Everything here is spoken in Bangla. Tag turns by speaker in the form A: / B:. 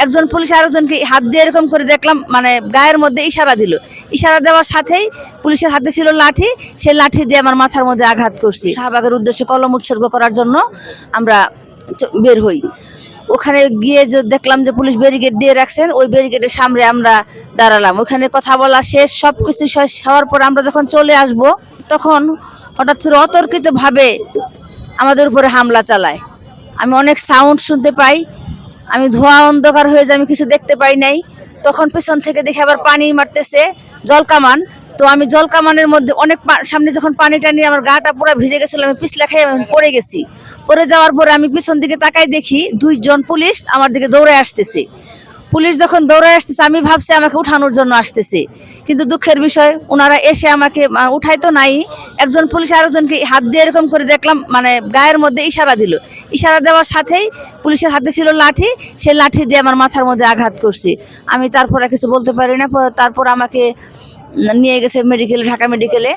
A: একজন পুলিশ আরেকজনকে হাত দিয়ে এরকম করে দেখলাম, মানে গায়ের মধ্যে ইশারা দিল। ইশারা দেওয়ার সাথেই পুলিশের হাতে ছিল লাঠি, সেই লাঠি দিয়ে আমার মাথার মধ্যে আঘাত করছি। শাহবাগের উদ্দেশ্যে কলম উৎসর্গ করার জন্য আমরা বের হই। ওখানে গিয়ে যে দেখলাম যে পুলিশ ব্যারিকেড দিয়ে রাখছেন, ওই ব্যারিকেডের সামনে আমরা দাঁড়ালাম। ওখানে কথা বলা শেষ, সবকিছু শেষ হওয়ার পর আমরা যখন চলে আসব, তখন হঠাৎ করে অতর্কিত ভাবে আমাদের উপরে হামলা চালায়। আমি অনেক সাউন্ড শুনতে পাই, আমি ধোঁয়া অন্ধকার হয়ে যায়, আমি কিছু দেখতে পাই নাই। তখন পেছন থেকে দেখে আবার পানি মারতেছে, জলকামান। তো আমি জলকামানের মধ্যে অনেক সামনে যখন পানি টানি, আমার গাটা পুরো ভিজে গেছিল, আমি পিছলা খেয়ে আমি পড়ে গেছি। পড়ে যাওয়ার পরে আমি পিছন দিকে তাকাই, দেখি দুইজন পুলিশ আমার দিকে দৌড়ে আসতেছে। পুলিশ যখন দৌড়ে আসতেছে, আমি ভাবছি আমাকে উঠানোর জন্য আসতেছে, কিন্তু দুঃখের বিষয় ওনারা এসে আমাকে উঠাই তো নাই। একজন পুলিশ আরেকজনকে হাত দিয়ে এরকম করে দেখলাম, মানে গায়ের মধ্যে ইশারা দিল। ইশারা দেওয়ার সাথেই পুলিশের হাতে ছিল লাঠি, সেই লাঠি দিয়ে আমার মাথার মধ্যে আঘাত করছি। আমি তারপর আর কিছু বলতে পারি না। তারপর আমাকে নিয়ে গেছে মেডিকেলে, ঢাকা মেডিকেলে।